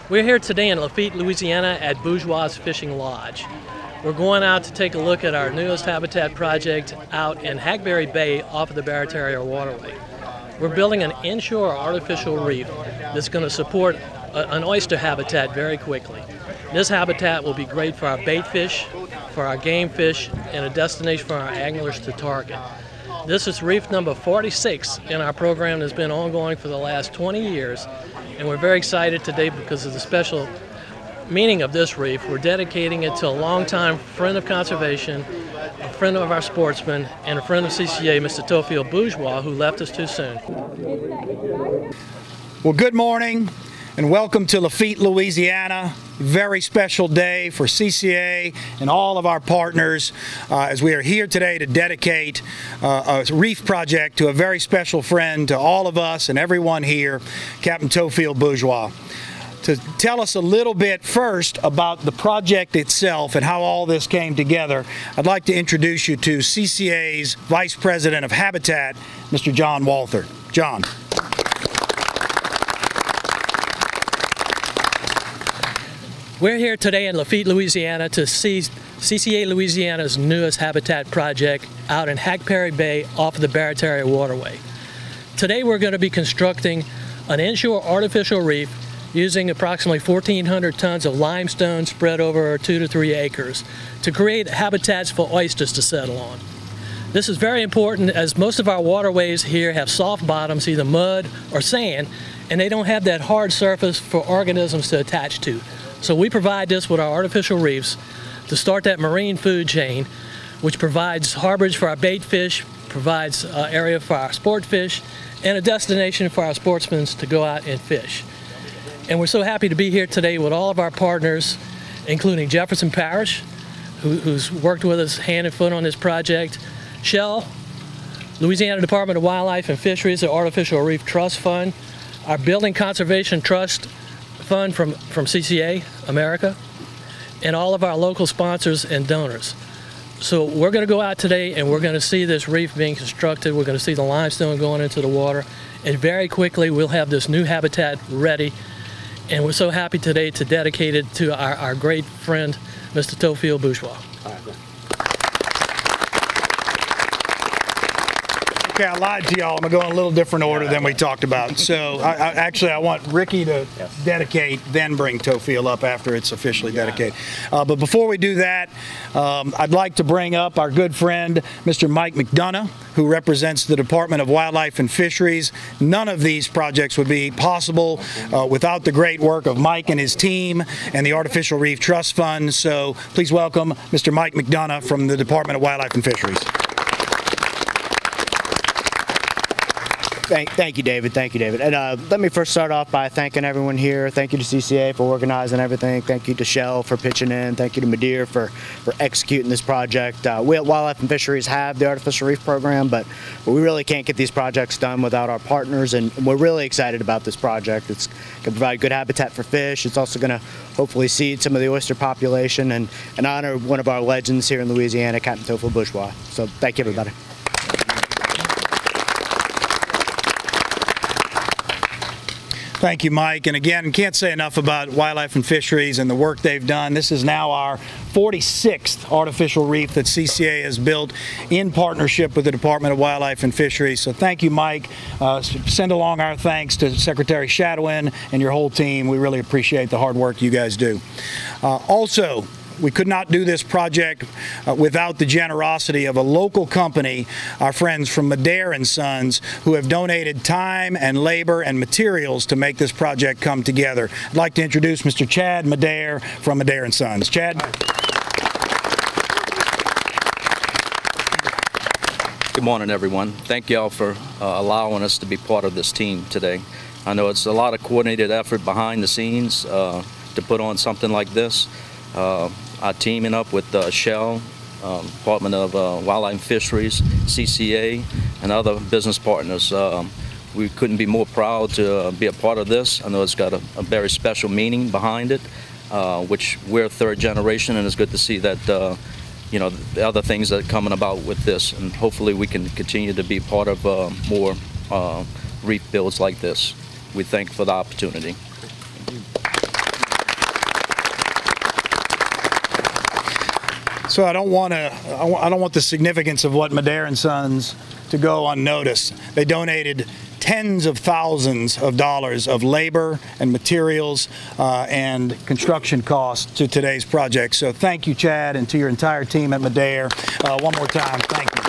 We're here today in Lafitte, Louisiana at Bourgeois Fishing Lodge. We're going out to take a look at our newest habitat project out in Hackberry Bay off of the Barataria Waterway. We're building an inshore artificial reef that's going to support an oyster habitat very quickly. This habitat will be great for our bait fish, for our game fish, and a destination for our anglers to target. This is reef number 46 in our program that's been ongoing for the last 20 years, and we're very excited today because of the special meaning of this reef. We're dedicating it to a longtime friend of conservation, a friend of our sportsmen, and a friend of CCA, Mr. Theophile Bourgeois, who left us too soon. Well, good morning and welcome to Lafitte, Louisiana. Very special day for CCA and all of our partners as we are here today to dedicate a reef project to a very special friend to all of us and everyone here, Captain Theophile Bourgeois. To tell us a little bit first about the project itself and how all this came together, I'd like to introduce you to CCA's Vice President of Habitat, Mr. John Walther. John. We're here today in Lafitte, Louisiana to see CCA Louisiana's newest habitat project out in Hackberry Bay off of the Barataria Waterway. Today we're going to be constructing an inshore artificial reef using approximately 1,400 tons of limestone spread over 2 to 3 acres to create habitats for oysters to settle on. This is very important as most of our waterways here have soft bottoms, either mud or sand, and they don't have that hard surface for organisms to attach to. So we provide this with our artificial reefs to start that marine food chain, which provides harborage for our bait fish, provides an area for our sport fish, and a destination for our sportsmen to go out and fish. And we're so happy to be here today with all of our partners, including Jefferson Parish, who's worked with us hand and foot on this project, Shell, Louisiana Department of Wildlife and Fisheries, the Artificial Reef Trust Fund, our Building Conservation Trust Fund from CCA America, and all of our local sponsors and donors. So we're going to go out today and we're going to see this reef being constructed. We're going to see the limestone going into the water, and very quickly we'll have this new habitat ready. And we're so happy today to dedicate it to our great friend, Mr. Theophile Bourgeois. Okay, I lied to y'all. I'm going to go in a little different order than we talked about. So I want Ricky to dedicate, then bring Theophile up after it's officially dedicated. But before we do that, I'd like to bring up our good friend, Mr. Mike McDonough, who represents the Department of Wildlife and Fisheries. None of these projects would be possible without the great work of Mike and his team and the Artificial Reef Trust Fund. So please welcome Mr. Mike McDonough from the Department of Wildlife and Fisheries. Thank you, David. Thank you, David. And let me first start off by thanking everyone here. Thank you to CCA for organizing everything. Thank you to Shell for pitching in. Thank you to Madeir for executing this project. We at Wildlife and Fisheries have the Artificial Reef Program, but we really can't get these projects done without our partners, and we're really excited about this project. It's going to provide good habitat for fish. It's also going to hopefully seed some of the oyster population and honor one of our legends here in Louisiana, Captain Theophile Bourgeois. So thank you, everybody. Thank you, Mike. And again, can't say enough about Wildlife and Fisheries and the work they've done. This is now our 46th artificial reef that CCA has built in partnership with the Department of Wildlife and Fisheries. So thank you, Mike. Send along our thanks to Secretary Shadowin and your whole team. We really appreciate the hard work you guys do. Also, we could not do this project without the generosity of a local company, our friends from Madeir & Sons, who have donated time and labor and materials to make this project come together. I'd like to introduce Mr. Chad Madeir from Madeir & Sons. Chad? Good morning, everyone. Thank you all for allowing us to be part of this team today. I know it's a lot of coordinated effort behind the scenes to put on something like this. Our teaming up with Shell, Department of Wildlife and Fisheries, CCA, and other business partners. We couldn't be more proud to be a part of this. I know it's got a very special meaning behind it, which we're third generation, and it's good to see that you know, the other things that are coming about with this, and hopefully we can continue to be part of more reef builds like this. We thank you for the opportunity. So I don't want the significance of what Madère and Sons to go unnoticed. They donated tens of thousands of dollars of labor and materials and construction costs to today's project. So thank you, Chad, and to your entire team at Madère. One more time, thank you.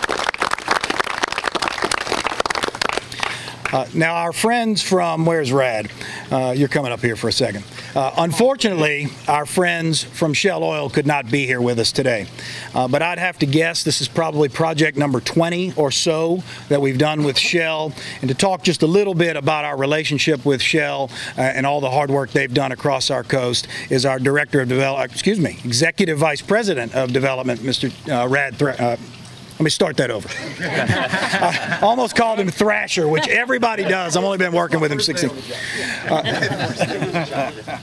Now, our friends from, where's Rad? You're coming up here for a second. Unfortunately, our friends from Shell Oil could not be here with us today. But I'd have to guess this is probably project number 20 or so that we've done with Shell. And to talk just a little bit about our relationship with Shell and all the hard work they've done across our coast is our Director of Development, Executive Vice President of Development, Mr. Rad. Let me start that over. I almost called him Thrasher, which everybody does. I've only been working with him 16.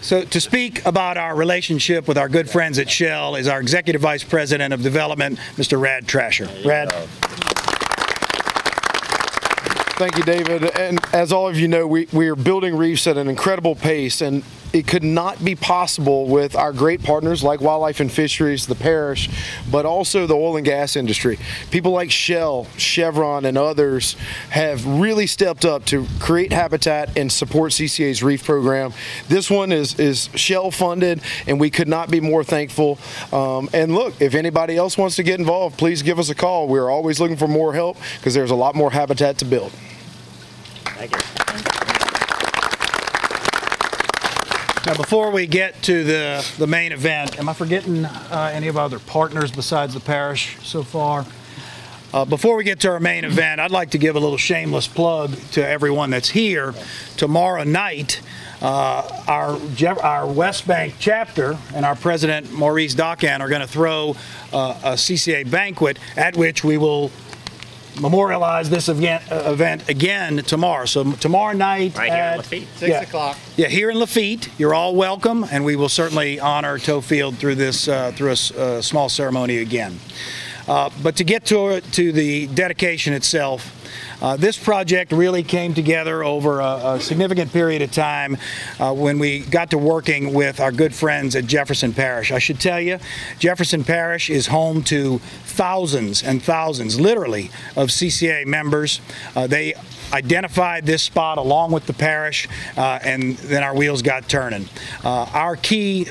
So to speak about our relationship with our good friends at Shell is our Executive Vice President of Development, Mr. Rad Thrasher. Rad. Thank you, David. And as all of you know, we are building reefs at an incredible pace, and it could not be possible with our great partners like Wildlife and Fisheries, the parish, but also the oil and gas industry. People like Shell, Chevron, and others have really stepped up to create habitat and support CCA's Reef program. This one is Shell funded, and we could not be more thankful. And look, if anybody else wants to get involved, please give us a call. We're always looking for more help because there's a lot more habitat to build. Thank you. Now, before we get to the main event, am I forgetting any of our other partners besides the parish so far? Before we get to our main event, I'd like to give a little shameless plug to everyone that's here. Tomorrow night, our West Bank chapter and our president, Maurice Dockan, are going to throw a CCA banquet at which we will memorialize this event again tomorrow. So tomorrow night right here in Lafitte, 6 o'clock. Yeah, here in Lafitte. You're all welcome, and we will certainly honor Theophile through this through a small ceremony again. But to get to the dedication itself, this project really came together over a significant period of time when we got to working with our good friends at Jefferson Parish. I should tell you, Jefferson Parish is home to thousands and thousands, literally, of CCA members. They identified this spot along with the parish, and then our wheels got turning. Our key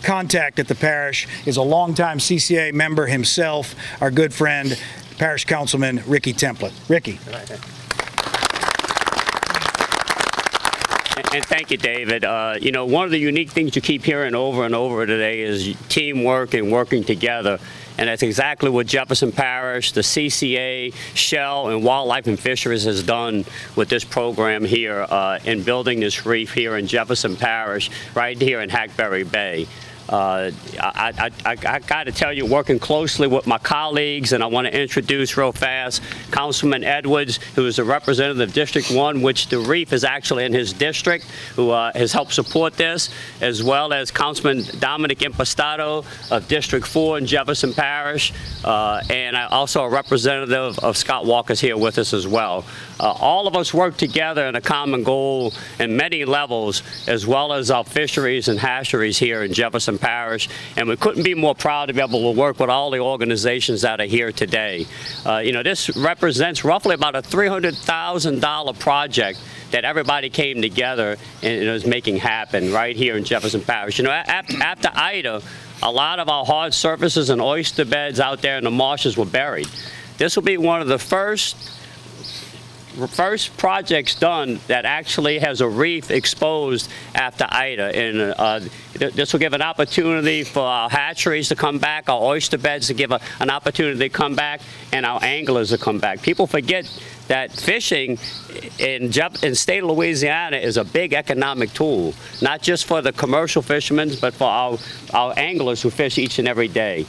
contact at the parish is a longtime CCA member himself, our good friend, Parish Councilman Ricky Template. Ricky. And thank you, David. You know, one of the unique things you keep hearing over and over today is teamwork and working together. And that's exactly what Jefferson Parish, the CCA, Shell, and Wildlife and Fisheries has done with this program here in building this reef here in Jefferson Parish, right here in Hackberry Bay. I got to tell you, working closely with my colleagues, and I want to introduce real fast Councilman Edwards, who is a representative of District 1, which the reef is actually in his district, who has helped support this, as well as Councilman Dominic Impastato of District 4 in Jefferson Parish, and also a representative of Scott Walker's here with us as well. All of us work together in a common goal in many levels, as well as our fisheries and hatcheries here in Jefferson Parish, and we couldn't be more proud to be able to work with all the organizations that are here today. You know, this represents roughly about a $300,000 project that everybody came together and is making happen right here in Jefferson Parish. You know, after Ida, a lot of our hard surfaces and oyster beds out there in the marshes were buried. This will be one of the first projects done that actually has a reef exposed after Ida, and this will give an opportunity for our hatcheries to come back, our oyster beds to give an opportunity to come back, and our anglers to come back. People forget that fishing in state of Louisiana is a big economic tool, not just for the commercial fishermen, but for our anglers who fish each and every day.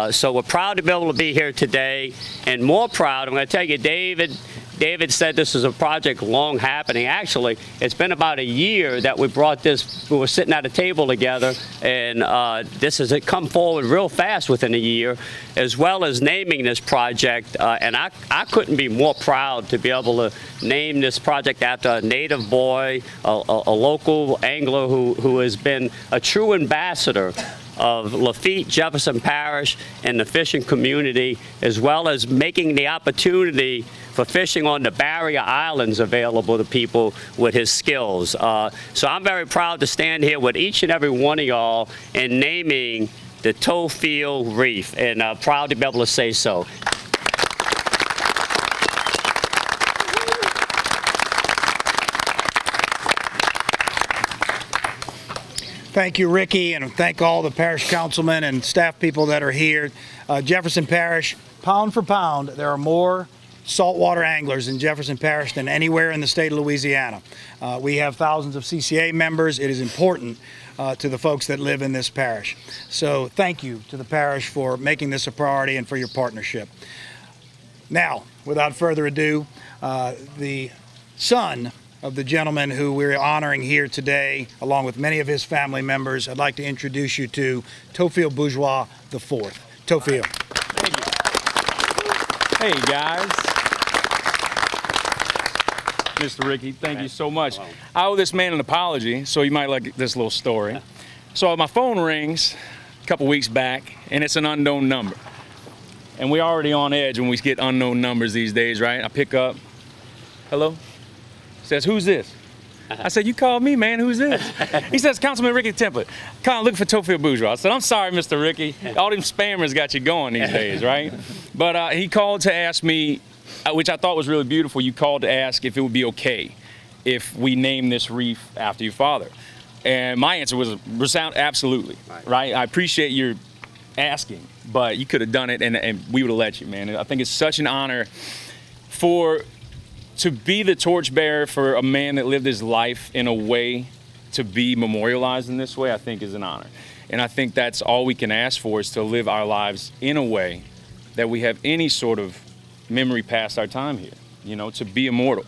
So we're proud to be able to be here today, and more proud, I'm going to tell you, David said this is a project long happening. Actually, it's been about a year that we brought this, we were sitting at a table together, and this has come forward real fast within a year, as well as naming this project. And I couldn't be more proud to be able to name this project after a native boy, a local angler who has been a true ambassador of Lafitte, Jefferson Parish, and the fishing community, as well as making the opportunity for fishing on the barrier islands available to people with his skills. So I'm very proud to stand here with each and every one of y'all in naming the Theophile Reef, and proud to be able to say so. Thank you, Ricky, and thank all the parish councilmen and staff people that are here. Jefferson Parish, pound for pound, there are more saltwater anglers in Jefferson Parish than anywhere in the state of Louisiana. We have thousands of CCA members. It is important to the folks that live in this parish. So thank you to the parish for making this a priority and for your partnership. Now, without further ado, the son of the gentleman who we're honoring here today, along with many of his family members, I'd like to introduce you to Theophile Bourgeois IV. Theophile. Thank you. Hey, guys. Mr. Ricky, thank you so much. I owe this man an apology, so you might like this little story. So my phone rings a couple weeks back, and it's an unknown number. And we're already on edge when we get unknown numbers these days, right? I pick up, hello? Says, who's this? I said, you called me, man, who's this? He says, Councilman Ricky Template, looking for Theophile Bourgeois. I said, I'm sorry, Mr. Ricky. All them spammers got you going these days, right? But he called to ask me, which I thought was really beautiful, you called to ask if it would be okay if we name this reef after your father. And my answer was resound absolutely, right? I appreciate your asking, but you could have done it and we would have let you, man. And I think it's such an honor to be the torchbearer for a man that lived his life in a way to be memorialized in this way, I think is an honor. And I think that's all we can ask for, is to live our lives in a way that we have any sort of memory past our time here, you know, to be immortal.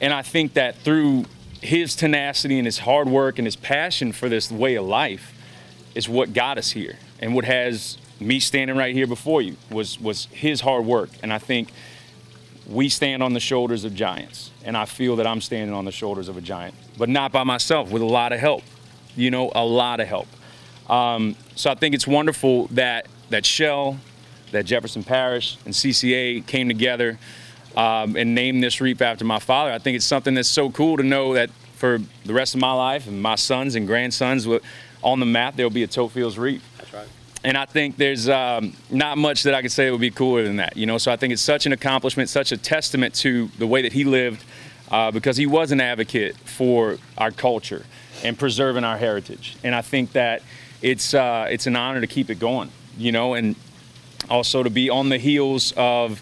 And I think that through his tenacity and his hard work and his passion for this way of life is what got us here. And what has me standing right here before you was his hard work. And I think we stand on the shoulders of giants. And I feel that I'm standing on the shoulders of a giant, but not by myself, with a lot of help, you know, a lot of help. So I think it's wonderful that Shell, that Jefferson Parish and CCA came together and named this reef after my father. I think it's something that's so cool to know that for the rest of my life and my sons and grandsons, on the map, there'll be a Theophile's Reef. That's right. And I think there's not much that I could say would be cooler than that, you know? So I think it's such an accomplishment, such a testament to the way that he lived, because he was an advocate for our culture and preserving our heritage. And I think that it's an honor to keep it going, you know, and also to be on the heels of,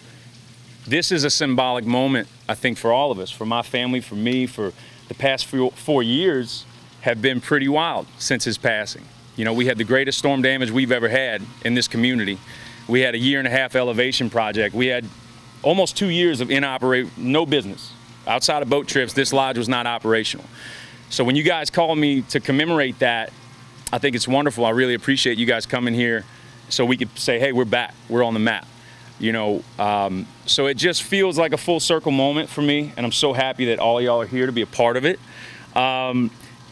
this is a symbolic moment, I think, for all of us, for my family, for me, for the past 4 years have been pretty wild since his passing. You know, we had the greatest storm damage we've ever had in this community. We had a 1.5-year elevation project. We had almost 2 years of no business. Outside of boat trips, this lodge was not operational. So when you guys called me to commemorate that, I think it's wonderful. I really appreciate you guys coming here so we could say, hey, we're back, we're on the map. You know, so it just feels like a full circle moment for me, and I'm so happy that all y'all are here to be a part of it.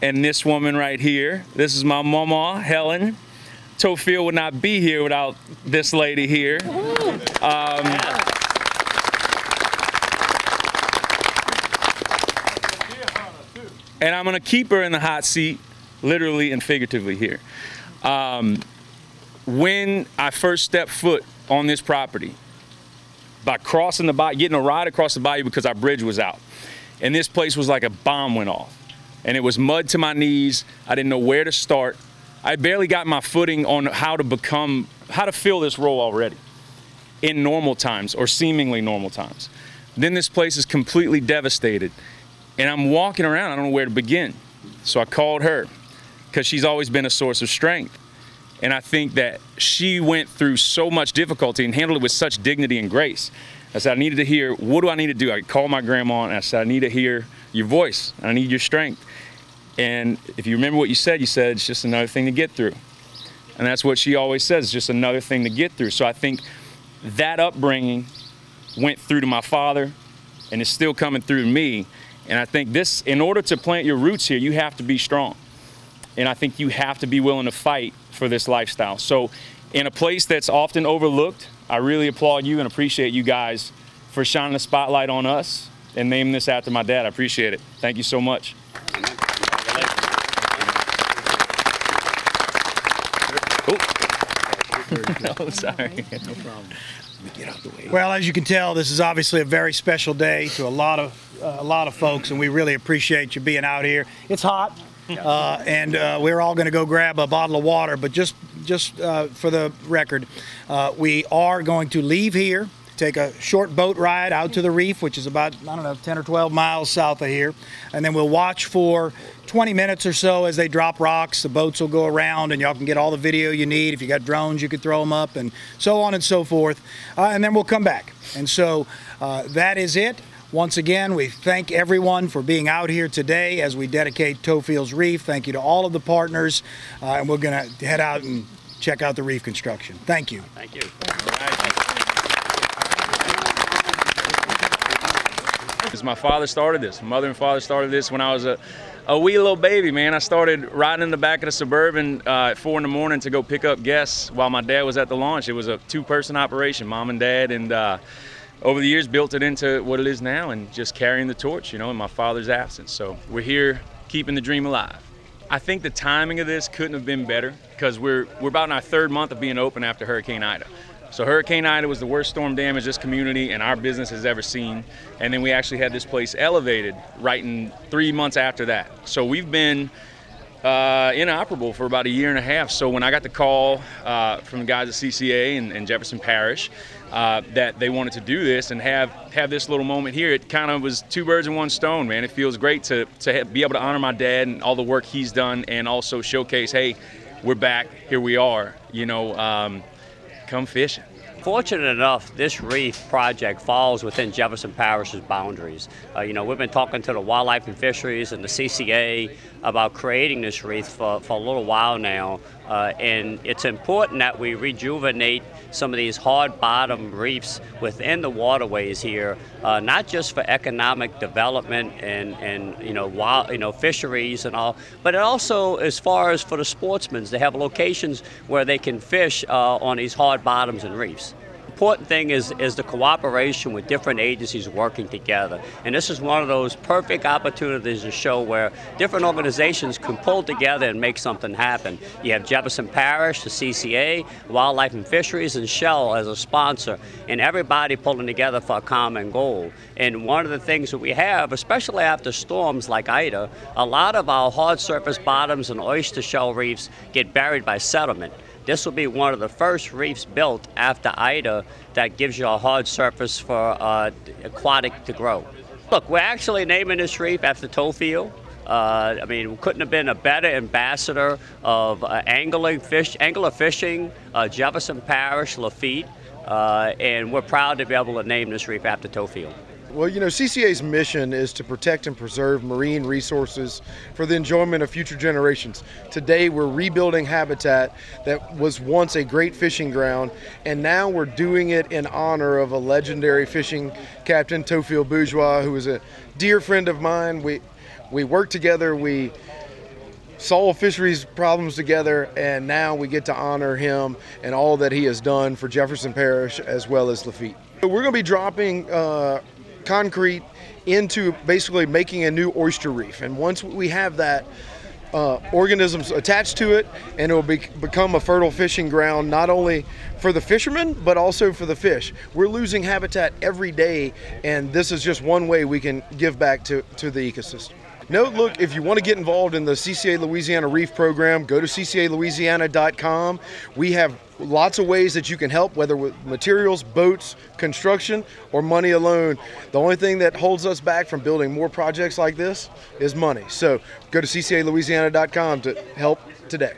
And this woman right here, this is my mama, Helen. Theophile would not be here without this lady here. And I'm gonna keep her in the hot seat, literally and figuratively here. When I first stepped foot on this property, by crossing the bayou, getting a ride across the bayou because our bridge was out, and this place was like a bomb went off. And it was mud to my knees. I didn't know where to start. I barely got my footing on how to fill this role already in normal times, or seemingly normal times. Then this place is completely devastated. And I'm walking around, I don't know where to begin. So I called her, because she's always been a source of strength. And I think that she went through so much difficulty and handled it with such dignity and grace. I said, I needed to hear, what do I need to do? I called my grandma and I said, I need to hear your voice. I need your strength. And if you remember what you said it's just another thing to get through. And that's what she always says, it's just another thing to get through. So I think that upbringing went through to my father and is still coming through to me. And I think this, in order to plant your roots here, you have to be strong. And I think you have to be willing to fight for this lifestyle. So in a place that's often overlooked, I really applaud you and appreciate you guys for shining the spotlight on us and naming this after my dad. I appreciate it. Thank you so much. No, sorry. No problem. Get out the way. Well, as you can tell, this is obviously a very special day to a lot of folks, and we really appreciate you being out here. It's hot, and we're all going to go grab a bottle of water. But just for the record, we are going to leave here, take a short boat ride out to the reef, which is about, I don't know, 10 or 12 miles south of here, and then we'll watch for 20 minutes or so as they drop rocks. The boats will go around, and y'all can get all the video you need. If you got drones, you could throw them up, and so on and so forth, and then we'll come back. And so that is it. Once again, we thank everyone for being out here today as we dedicate Theophile's Reef. Thank you to all of the partners, and we're going to head out and check out the reef construction. Thank you. Thank you. Because my father started this, mother and father started this when I was a wee little baby, man. I started riding in the back of the Suburban at 4 in the morning to go pick up guests while my dad was at the launch. It was a 2-person operation, mom and dad, and over the years built it into what it is now and just carrying the torch, you know, in my father's absence. So we're here keeping the dream alive. I think the timing of this couldn't have been better because we're about in our 3rd month of being open after Hurricane Ida. So Hurricane Ida was the worst storm damage this community and our business has ever seen. And then we actually had this place elevated right in 3 months after that. So we've been inoperable for about a year and a half. So when I got the call from the guys at CCA and Jefferson Parish that they wanted to do this and have this little moment here, it kind of was 2 birds in 1 stone, man. It feels great to be able to honor my dad and all the work he's done and also showcase, hey, we're back, here we are, you know, come fishing. Fortunate enough, this reef project falls within Jefferson Parish's boundaries. You know, we've been talking to the Wildlife and Fisheries and the CCA about creating this reef for a little while now, and it's important that we rejuvenate some of these hard-bottom reefs within the waterways here, not just for economic development and fisheries and all, but also as far as for the sportsmen to have locations where they can fish on these hard bottoms and reefs. Important thing is the cooperation with different agencies working together. And this is one of those perfect opportunities to show where different organizations can pull together and make something happen. You have Jefferson Parish, the CCA, Wildlife and Fisheries, and Shell as a sponsor, and everybody pulling together for a common goal. And one of the things that we have, especially after storms like Ida, a lot of our hard surface bottoms and oyster shell reefs get buried by settlement. This will be one of the first reefs built after Ida that gives you a hard surface for aquatic to grow. Look, we're actually naming this reef after Theophile. I mean, we couldn't have been a better ambassador of angler fishing, Jefferson Parish, Lafitte, and we're proud to be able to name this reef after Theophile. Well, you know, CCA's mission is to protect and preserve marine resources for the enjoyment of future generations. Today, we're rebuilding habitat that was once a great fishing ground, and now we're doing it in honor of a legendary fishing captain, Theophile Bourgeois, who is a dear friend of mine. We worked together, we solve fisheries problems together, and now we get to honor him and all that he has done for Jefferson Parish as well as Lafitte. We're going to be dropping concrete into basically making a new oyster reef, and once we have that, organisms attached to it, and it will become a fertile fishing ground not only for the fishermen but also for the fish. We're losing habitat every day, and this is just one way we can give back to the ecosystem. Note, look, if you want to get involved in the CCA Louisiana Reef Program, go to ccalouisiana.com. We have lots of ways that you can help, whether with materials, boats, construction, or money alone. The only thing that holds us back from building more projects like this is money. So go to ccalouisiana.com to help today.